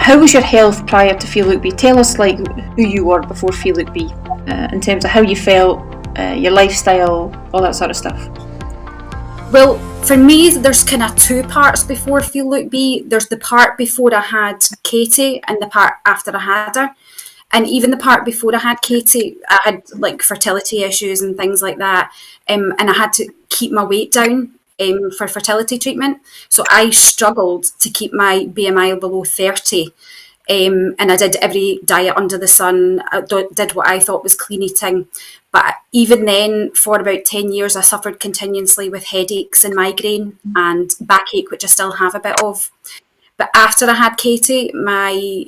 how was your health prior to Feel Look Be? Tell us like who you were before Feel Look Be, in terms of how you felt, your lifestyle, all that sort of stuff. Well, for me, there's kind of two parts before Feel Look Be. There's the part before I had Katie and the part after I had her. And even the part before I had Katie, I had like fertility issues and things like that. And I had to keep my weight down for fertility treatment. So I struggled to keep my BMI below 30. And I did every diet under the sun. I did what I thought was clean eating. But even then, for about 10 years, I suffered continuously with headaches and migraine and backache, which I still have a bit of. But after I had Katie, my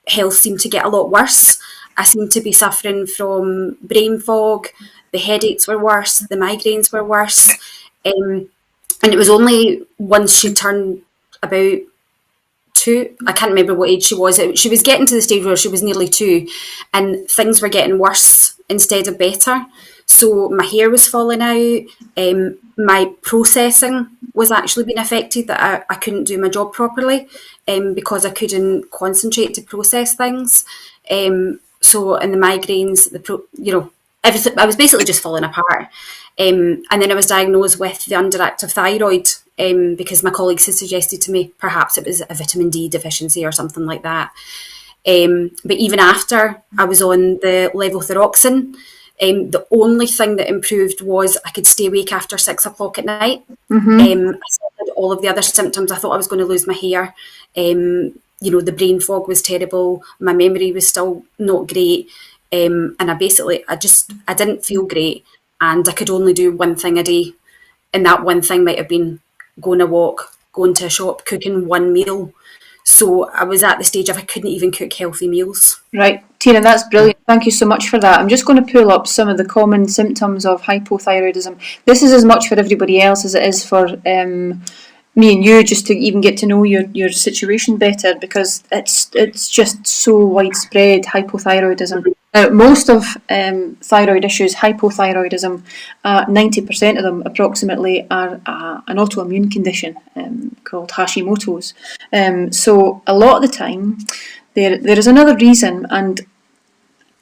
health seemed to get a lot worse. I seemed to be suffering from brain fog. The headaches were worse. The migraines were worse. And it was only once she turned about 2, I can't remember what age she was. She was getting to the stage where she was nearly 2 and things were getting worse instead of better. So my hair was falling out. My processing was actually being affected, that I couldn't do my job properly because I couldn't concentrate to process things. And the migraines, everything, I was basically just falling apart. And then I was diagnosed with the underactive thyroid because my colleagues had suggested to me perhaps it was a vitamin D deficiency or something like that. But even after I was on the levothyroxine, the only thing that improved was I could stay awake after 6 o'clock at night. Mm-hmm. I still had all of the other symptoms. I thought I was going to lose my hair. The brain fog was terrible. My memory was still not great. And I didn't feel great. And I could only do one thing a day. And that one thing might have been going a walk, going to a shop, cooking one meal. So I was at the stage of I couldn't even cook healthy meals. Right, Tina, that's brilliant. Thank you so much for that. I'm just going to pull up some of the common symptoms of hypothyroidism. This is as much for everybody else as it is for me and you, just to even get to know your situation better, because it's just so widespread, hypothyroidism. Now, most of thyroid issues, hypothyroidism, 90% of them approximately are an autoimmune condition called Hashimoto's. So a lot of the time, there is another reason, and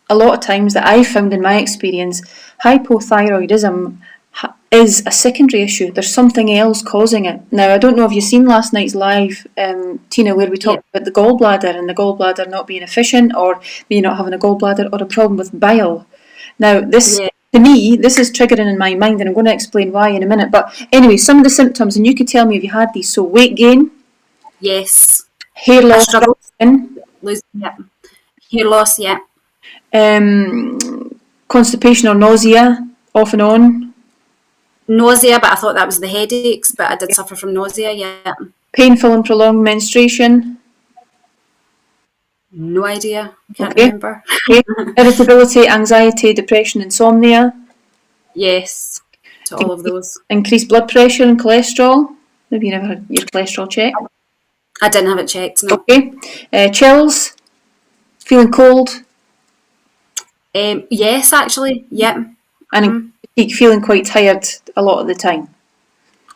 a lot of times that I've found in my experience, hypothyroidism is a secondary issue. There's something else causing it. Now, I don't know if you've seen last night's live, Tina, where we talked about the gallbladder and the gallbladder not being efficient, or me not having a gallbladder, or a problem with bile. Now, this, to me, this is triggering in my mind, and I'm going to explain why in a minute. But anyway, some of the symptoms, and you could tell me if you had these. So weight gain. Yes. Hair loss. Hair loss, yeah. Constipation or nausea, off and on. Nausea, but I thought that was the headaches, but I did suffer from nausea, yeah. Painful and prolonged menstruation. No idea. Can't remember. Okay. Irritability, anxiety, depression, insomnia. Yes, to all of those. Increased blood pressure and cholesterol. Maybe you never had your cholesterol checked. I didn't have it checked, no. Okay. Chills. Feeling cold. Yes, actually, yeah. And feeling quite tired a lot of the time.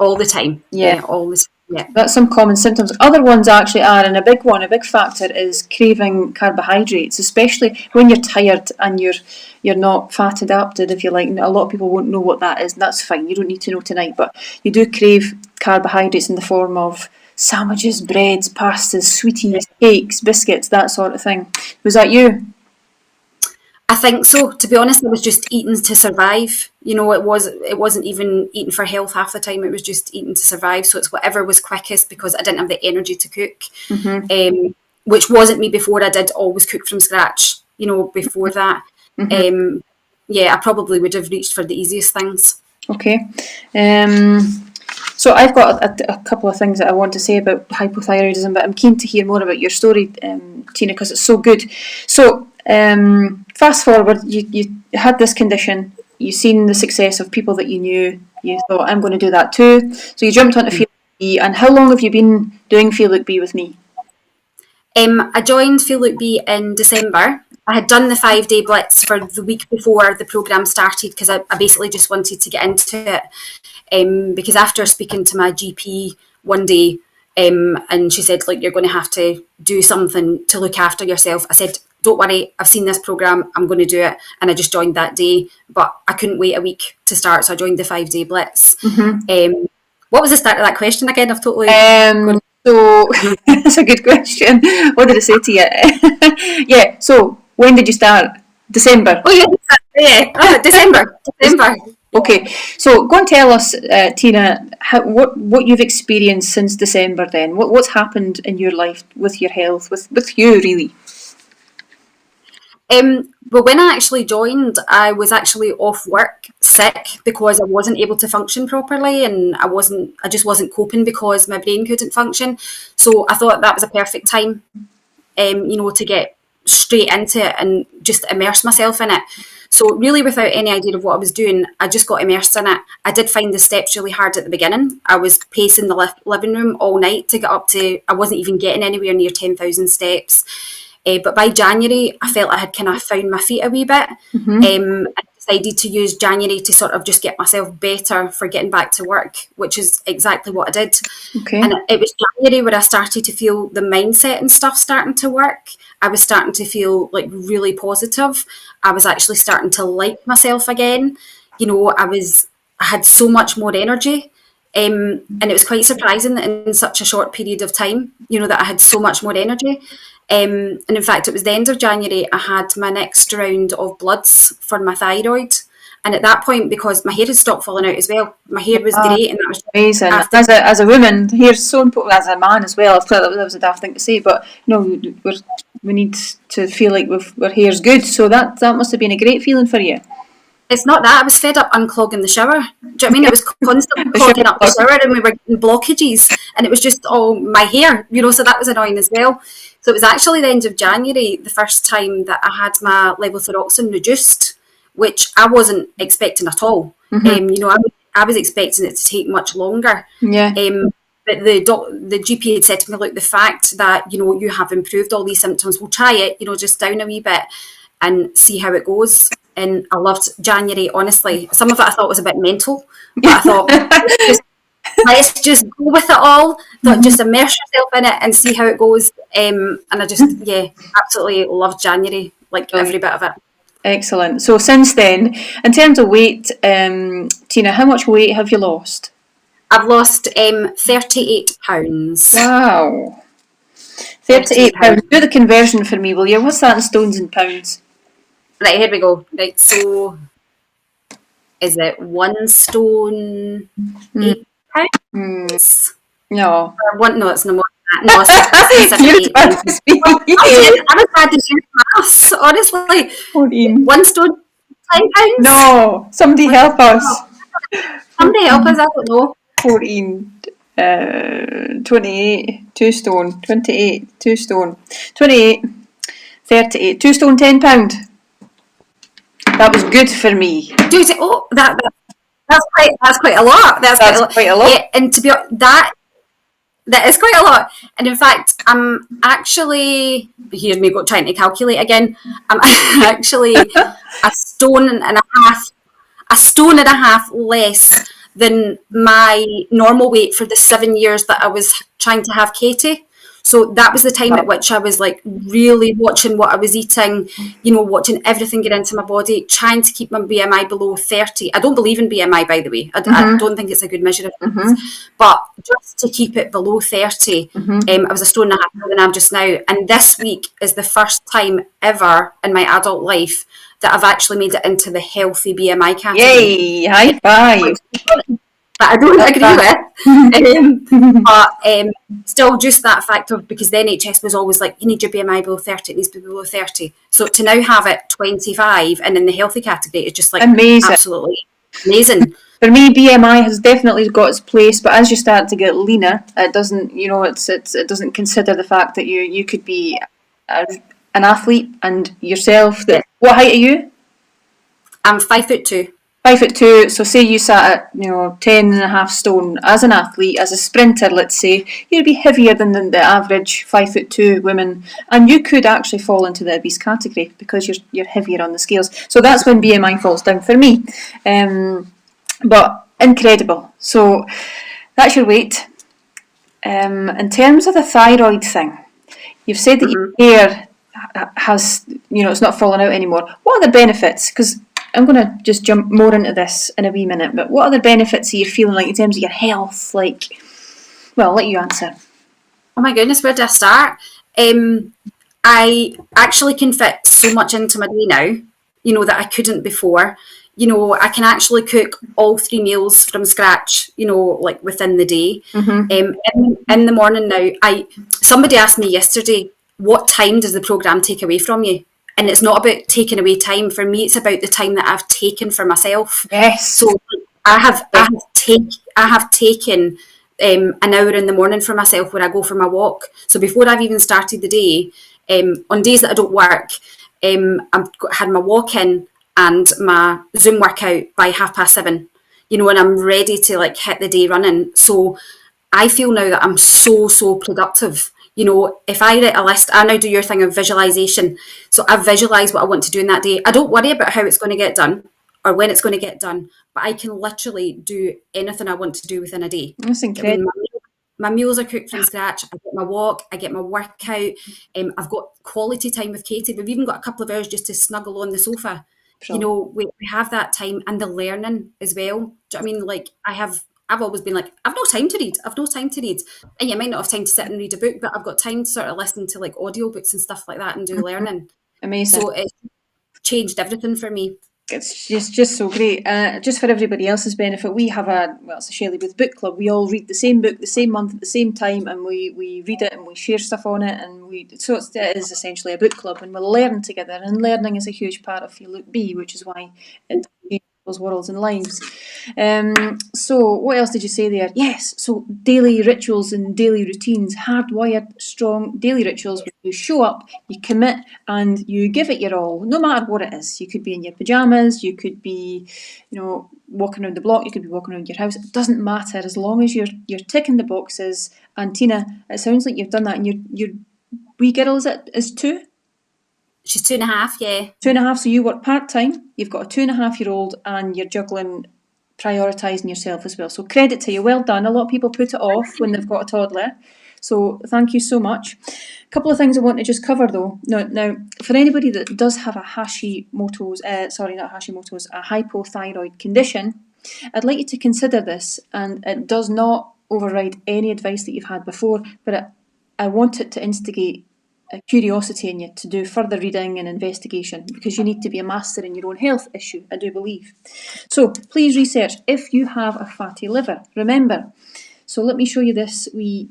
All the time. Yeah. All the time. Yeah. That's some common symptoms. Other ones actually are, and a big factor is craving carbohydrates, especially when you're tired and you're not fat adapted, if you like. A lot of people won't know what that is, and that's fine. You don't need to know tonight, but you do crave carbohydrates in the form of sandwiches, breads, pastas, sweeties, cakes, biscuits, that sort of thing. Was that you? I think so. To be honest, I was just eating to survive. It wasn't even eating for health half the time. It was just eating to survive. So it's whatever was quickest, because I didn't have the energy to cook, which wasn't me before. I did always cook from scratch, before that. I probably would have reached for the easiest things. Okay. So I've got a couple of things that I want to say about hypothyroidism, but I'm keen to hear more about your story, Tina, because it's so good. So fast forward, you had this condition, you've seen the success of people that you knew, you thought, I'm going to do that too. So you jumped onto Feel Look Be, and how long have you been doing Feel Look Be with me? I joined Feel Look Be in December. I had done the 5-day blitz for the week before the programme started, because I basically just wanted to get into it. Because after speaking to my GP one day, And she said, like, you're going to have to do something to look after yourself. I said, don't worry, I've seen this programme, I'm going to do it. And I just joined that day, but I couldn't wait a week to start, so I joined the 5-day blitz. What was the start of that question again? I've totally... So, that's a good question. What did I say to you? Yeah, so when did you start? December? Oh, yeah. December. Okay, so go and tell us, Tina, what you've experienced since December then. What's happened in your life with your health, with you really? Well, when I actually joined, I was actually off work, sick, because I wasn't able to function properly, and I just wasn't coping because my brain couldn't function. So I thought that was a perfect time, to get straight into it and just immerse myself in it. So really, without any idea of what I was doing, I just got immersed in it. I did find the steps really hard at the beginning. I was pacing the living room all night to get up to, I wasn't even getting anywhere near 10,000 steps. But by January, I felt I had kind of found my feet a wee bit. I decided to use January to sort of just get myself better for getting back to work, which is exactly what I did. Okay. And it was January where I started to feel the mindset and stuff starting to work. I was starting to feel like really positive. I was actually starting to like myself again. I had so much more energy. And it was quite surprising that in such a short period of time, that I had so much more energy. And in fact, it was the end of January, I had my next round of bloods for my thyroid. And at that point, because my hair had stopped falling out as well, my hair was great. And that was amazing. As a woman, hair's so important, as a man as well. I thought that was a daft thing to say, but we need to feel like our hair's good. So that must have been a great feeling for you. It's not that. I was fed up unclogging the shower. Do you know what I mean? It was constantly clogging up the shower, and we were getting blockages, and it was just all my hair, so that was annoying as well. So it was actually the end of January, the first time that I had my levothyroxine reduced, which I wasn't expecting at all. I was expecting it to take much longer. Yeah. But the GP had said to me, look, the fact that, you have improved all these symptoms, we'll try it, just down a wee bit and see how it goes. And I loved January, honestly. Some of it I thought was a bit mental, but I thought, let's just go with it all. Just immerse yourself in it and see how it goes. And I just, absolutely loved January, every bit of it. Excellent. So since then, in terms of weight, Tina, how much weight have you lost? I've lost 38 pounds. Wow. 38 pounds. Do the conversion for me, will you? What's that in stones and pounds? Right, here we go. Right, so is it 1 stone 8 pounds? No. No, it's no more than that. No, it's 8 pounds. I was bad to do maths, honestly. 14. 1 stone 10 pounds? No, somebody help us. Somebody help us, I don't know. 14, 28, 2 stone, 28, 2 stone, 28, 38, 2 stone 10 pound. That was good for me. That's quite a lot. That's quite a lot. Yeah, and to be honest, that is quite a lot. And in fact, I'm actually, here's me trying to calculate again. I'm actually a stone and a half less than my normal weight for the 7 years that I was trying to have Katie. So that was the time at which I was really watching what I was eating, watching everything get into my body, trying to keep my BMI below 30. I don't believe in BMI, by the way. I don't think it's a good measure of things. But just to keep it below 30, I was a stone and a half more than I am just now. And this week is the first time ever in my adult life that I've actually made it into the healthy BMI category. Yay! High five! That I don't agree with. But still just that fact of, because the NHS was always like, you need your BMI below 30, it needs to be below 30. So to now have it 25 and in the healthy category is just amazing. Absolutely amazing. For me, BMI has definitely got its place, but as you start to get leaner, it doesn't, it doesn't consider the fact that you could be an athlete and yourself. What height are you? I'm 5'2". 5'2", so say you sat at 10 and a half stone as an athlete, as a sprinter, let's say, you'd be heavier than the average 5'2" women, and you could actually fall into the obese category because you're heavier on the scales. So that's when BMI falls down for me. But incredible. So that's your weight. In terms of the thyroid thing, you've said that your hair has, it's not falling out anymore. What are the benefits? Because I'm going to just jump more into this in a wee minute, but what are the benefits are you feeling like in terms of your health? Like, well, I'll let you answer. Oh my goodness, where do I start? I actually can fit so much into my day now, that I couldn't before. I can actually cook all 3 meals from scratch, like within the day. In the morning now, somebody asked me yesterday, what time does the programme take away from you? And it's not about taking away time. For me, it's about the time that I've taken for myself. Yes. So I have taken an hour in the morning for myself where I go for my walk. So before I've even started the day, on days that I don't work, I've had my walk in and my Zoom workout by 7:30, and I'm ready to like hit the day running. So I feel now that I'm so productive. If I write a list, I now do your thing of visualization. So I visualize what I want to do in that day. I don't worry about how it's going to get done or when it's going to get done, but I can literally do anything I want to do within a day. That's incredible. My meals are cooked from scratch. I get my walk, I get my workout. I've got quality time with Katie. We've even got a couple of hours just to snuggle on the sofa. Sure. We have that time and the learning as well. Do you know what I mean? Like I've always been like, I've no time to read. I've no time to read. And you might not have time to sit and read a book, but I've got time to sort of listen to like audiobooks and stuff like that and do learning. Amazing. So it's changed everything for me. It's just so great. Just for everybody else's benefit, we have it's a Shelley with book club. We all read the same book the same month at the same time, and we read it and we share stuff on it, and it is essentially a book club, and we'll learn together. And learning is a huge part of Feel Look Be, which is why it those worlds and lives. So what else did you say there? Yes, so daily rituals and daily routines, hardwired, strong daily rituals where you show up, you commit, and you give it your all, no matter what it is. You could be in your pyjamas, you could be, walking around the block, you could be walking around your house. It doesn't matter as long as you're ticking the boxes. And Tina, it sounds like you've done that, and your wee girl is 2? She's 2.5, yeah. 2.5, so you work part-time, you've got a 2.5-year-old, and you're juggling, prioritising yourself as well. So credit to you, well done. A lot of people put it off when they've got a toddler. So thank you so much. A couple of things I want to just cover though. Now for anybody that does have a hypothyroid condition, I'd like you to consider this, and it does not override any advice that you've had before, but I want it to instigate a curiosity in you to do further reading and investigation, because you need to be a master in your own health issue, I do believe. So please research if you have a fatty liver. Remember, so let me show you this wee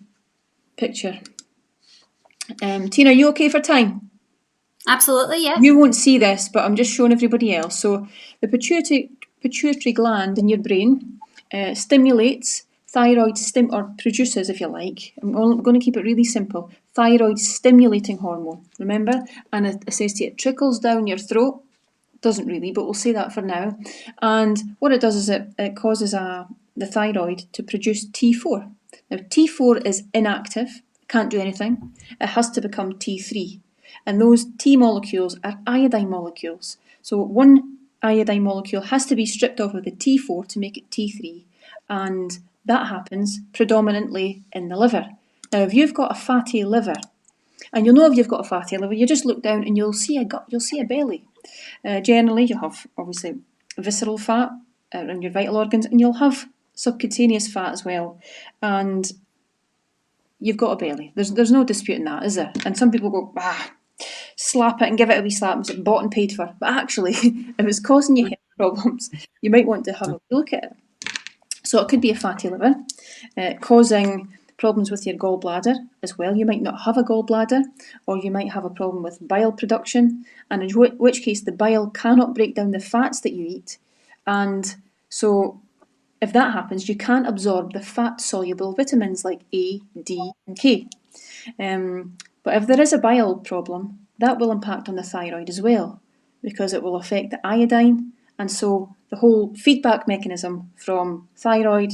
picture. Tina, are you okay for time? Absolutely, yeah. You won't see this, but I'm just showing everybody else. So the pituitary gland in your brain stimulates thyroid produces, if you like. I'm going to keep it really simple. Thyroid stimulating hormone, remember? And it says to you, it trickles down your throat. Doesn't really, but we'll say that for now. And what it does is it causes the thyroid to produce T4. Now T4 is inactive, can't do anything. It has to become T3. And those T molecules are iodine molecules. So one iodine molecule has to be stripped off of the T4 to make it T3. And that happens predominantly in the liver. Now, if you've got a fatty liver, and you'll know if you've got a fatty liver, you just look down and you'll see a gut, you'll see a belly. Generally, you'll have obviously visceral fat around your vital organs, and you'll have subcutaneous fat as well. And you've got a belly. There's no disputing that, is there? And some people go, slap it and give it a wee slap and say, bought and paid for. But actually, if it's causing you health problems, you might want to have a look at it. So it could be a fatty liver, causing problems with your gallbladder as well. You might not have a gallbladder, or you might have a problem with bile production, and in which case the bile cannot break down the fats that you eat. And so if that happens, you can't absorb the fat-soluble vitamins like A, D, and K. But if there is a bile problem, that will impact on the thyroid as well, because it will affect the iodine, and so the whole feedback mechanism from thyroid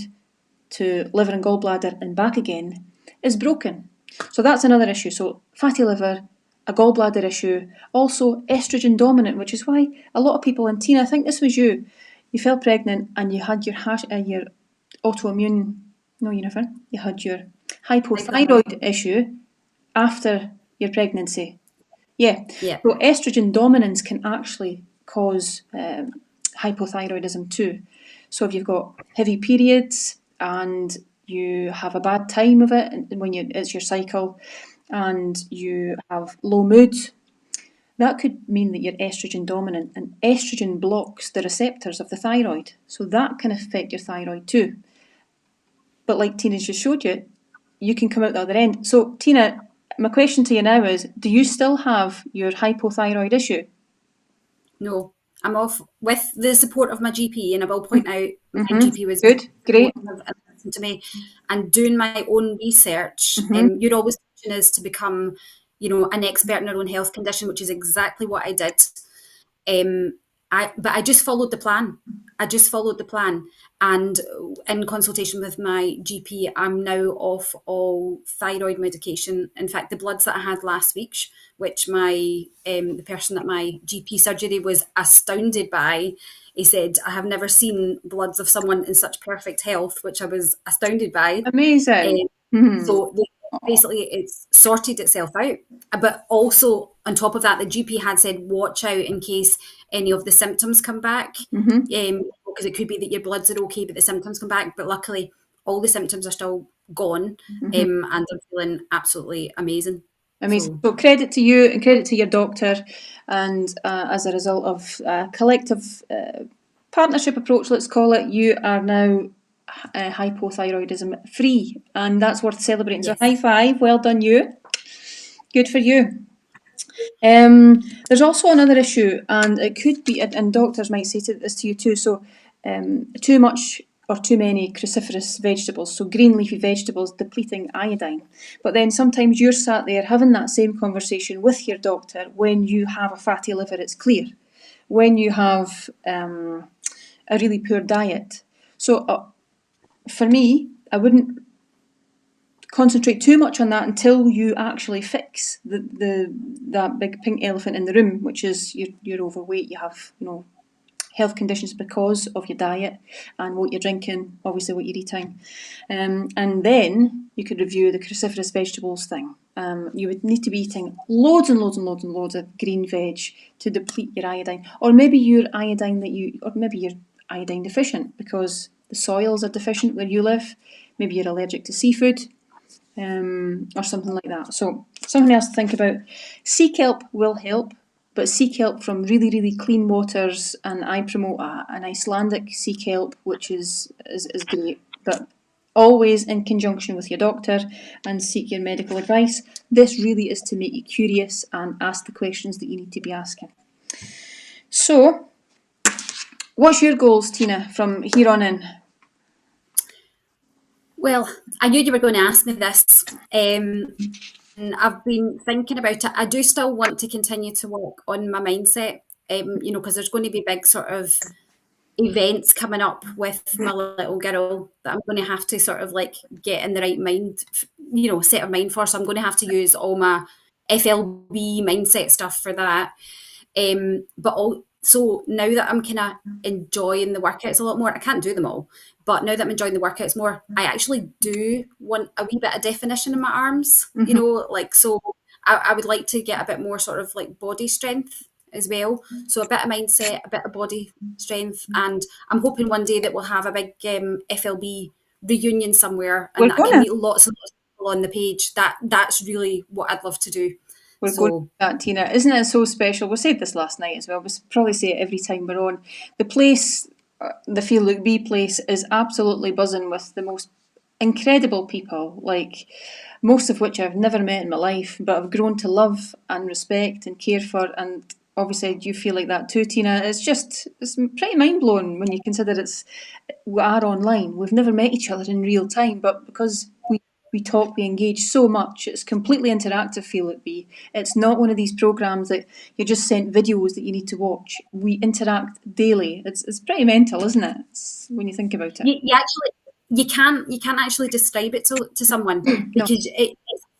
to liver and gallbladder and back again is broken. So that's another issue. So fatty liver, a gallbladder issue, also estrogen dominant, which is why a lot of people, and Tina, I think this was you fell pregnant and you had your autoimmune, no, you never, you had your hypothyroid issue after your pregnancy. Yeah. Yeah. So estrogen dominance can actually cause hypothyroidism too. So if you've got heavy periods and you have a bad time of it when it's your cycle, and you have low mood, that could mean that you're estrogen dominant, and estrogen blocks the receptors of the thyroid. So that can affect your thyroid too. But like Tina just showed you, you can come out the other end. So Tina, my question to you now is, do you still have your hypothyroid issue? No, I'm off with the support of my GP, and I will point out my GP was Good, great. supportive and listened to me, and doing my own research. You're always teaching us to become, an expert in our own health condition, which is exactly what I did. But I just followed the plan. And in consultation with my GP, I'm now off all thyroid medication. In fact, the bloods that I had last week, which the person at my GP surgery was astounded by, he said, I have never seen bloods of someone in such perfect health, which I was astounded by. Amazing. So basically it's sorted itself out. But also on top of that, the GP had said, watch out in case any of the symptoms come back. Because it could be that your bloods are okay, but the symptoms come back. But luckily, all the symptoms are still gone, and I'm feeling absolutely amazing. Amazing. So credit to you and credit to your doctor. And as a result of a collective partnership approach, let's call it, you are now hypothyroidism free. And that's worth celebrating. Yes. So high five. Well done, you. Good for you. There's also another issue, and it could be, and doctors might say this to you too, so too much or too many cruciferous vegetables, so green leafy vegetables depleting iodine. But then sometimes you're sat there having that same conversation with your doctor when you have a fatty liver, it's clear. When you have a really poor diet. So for me, I wouldn't concentrate too much on that until you actually fix that big pink elephant in the room, which is you're overweight, you have health conditions because of your diet and what you're drinking, obviously what you're eating, and then you could review the cruciferous vegetables thing. You would need to be eating loads and loads and loads and loads of green veg to deplete your iodine, or maybe you're iodine deficient because the soils are deficient where you live. Maybe you're allergic to seafood. Or something like that. So something else to think about. Sea kelp will help, but sea kelp from really, really clean waters, and I promote an Icelandic sea kelp, which is great, but always in conjunction with your doctor and seek your medical advice. This really is to make you curious and ask the questions that you need to be asking. So, what's your goals, Tina, from here on in? Well, I knew you were going to ask me this. And I've been thinking about it. I do still want to continue to work on my mindset, because there's going to be big sort of events coming up with my little girl that I'm going to have to sort of like get in the right mind, set of mind for. So I'm going to have to use all my FLB mindset stuff for that. But also now that I'm kind of enjoying the workouts a lot more, I can't do them all, but now that I'm enjoying the workouts more, I actually do want a wee bit of definition in my arms, so I would like to get a bit more sort of like body strength as well. So a bit of mindset, a bit of body strength, and I'm hoping one day that we'll have a big FLB reunion somewhere, and that I can meet lots and lots of people on the page. That's really what I'd love to do. We're going to do that, Tina. Isn't it so special? We said this last night as well. We probably say it every time we're on. The place, the Feel Look Be place, is absolutely buzzing with the most incredible people, like most of which I've never met in my life, but I've grown to love and respect and care for. And obviously, you feel like that too, Tina. It's pretty mind blowing when you consider we are online. We've never met each other in real time, but because we talk, we engage so much. It's completely interactive, Feel It Be. It's not one of these programs that you're just sent videos that you need to watch. We interact daily. It's pretty mental, isn't it? When you think about it. You can't actually describe it to someone because it's a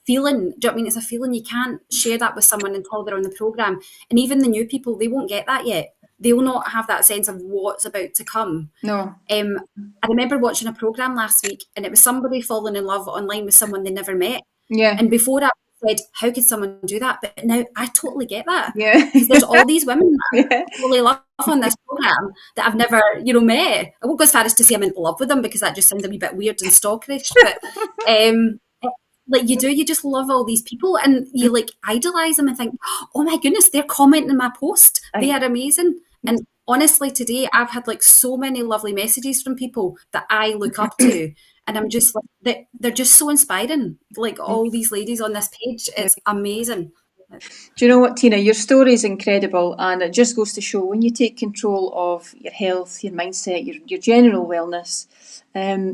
feeling. Do you know what I mean? It's a feeling. You can't share that with someone until they're on the program. And even the new people, they won't get that yet. they'll not have that sense of what's about to come. No. I remember watching a programme last week, and it was somebody falling in love online with someone they never met. Yeah. And before that, I said, how could someone do that? But now I totally get that. Yeah. Because there's all these women that Yeah. I totally love on this programme that I've never, met. I won't go as far as to say I'm in love with them, because that just sounds a wee bit weird and stalkerish. But like you just love all these people, and you like idolise them and think, oh my goodness, they're commenting my post. They are amazing. And honestly, today I've had like so many lovely messages from people that I look up to, and I'm just like, they're just so inspiring. Like all these ladies on this page, it's amazing. Do you know what, Tina? Your story is incredible, and it just goes to show when you take control of your health, your mindset, your general wellness,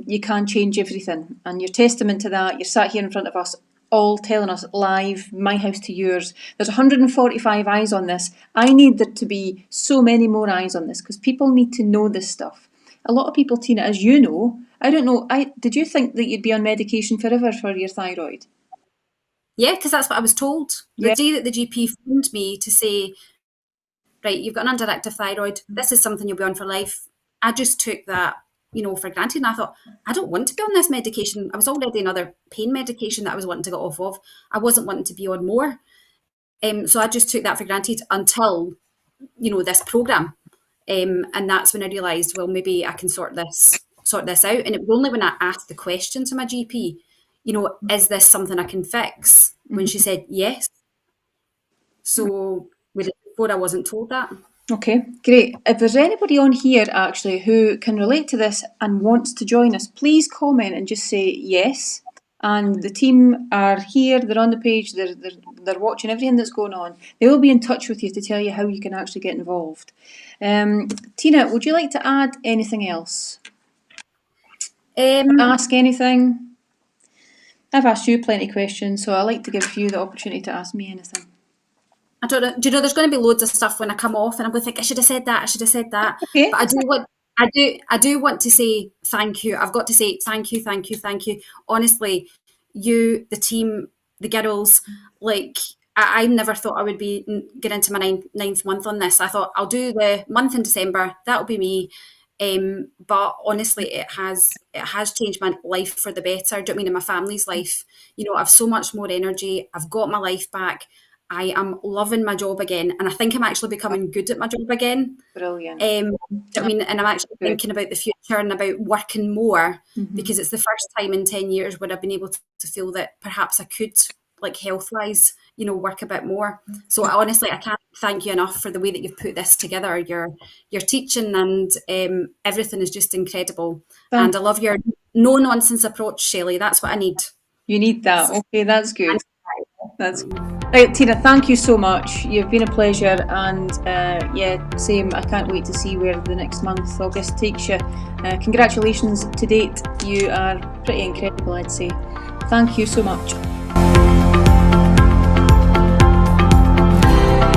you can change everything. And you're testament to that. You're sat here in front of us, all telling us live, my house to yours. There's 145 eyes on this. I need there to be so many more eyes on this, because people need to know this stuff. A lot of people, Tina, as you know, I don't know, did you think that you'd be on medication forever for your thyroid? Yeah, because that's what I was told. The day that the GP phoned me to say, right, you've got an underactive thyroid, this is something you'll be on for life, I just took that, for granted. And I thought, I don't want to be on this medication. I was already on other pain medication that I was wanting to get off of. I wasn't wanting to be on more. So I just took that for granted until, this programme. And that's when I realised, well, maybe I can sort this out. And it was only when I asked the question to my GP, is this something I can fix? When she said yes. So before I wasn't told that. Okay, great. If there's anybody on here actually who can relate to this and wants to join us, please comment and just say yes. And the team are here, they're on the page, they're watching everything that's going on. They will be in touch with you to tell you how you can actually get involved. Tina, would you like to add anything else? Ask anything? I've asked you plenty of questions, so I like to give you the opportunity to ask me anything. I don't know. Do you know there's going to be loads of stuff when I come off, and I'm going to think I should have said that. Okay. But I do want to say thank you. I've got to say thank you. Honestly, you, the team, the girls, like I never thought I would be getting into my ninth month on this. I thought I'll do the month in December. That'll be me. But honestly, it has changed my life for the better. Do you know what I mean? In my family's life, I've so much more energy. I've got my life back. I am loving my job again, and I think I'm actually becoming good at my job again. Brilliant. Do you know what I mean? And I'm actually thinking about the future and about working more, because it's the first time in 10 years where I've been able to feel that perhaps I could, like health-wise, work a bit more. So honestly, I can't thank you enough for the way that you've put this together. Your teaching and everything is just incredible. And I love your no-nonsense approach, Shelley. That's what I need. You need that. Okay, that's good. That's right, Tina. Thank you so much. You've been a pleasure, and same. I can't wait to see where the next month, August, takes you. Congratulations to date. You are pretty incredible, I'd say. Thank you so much.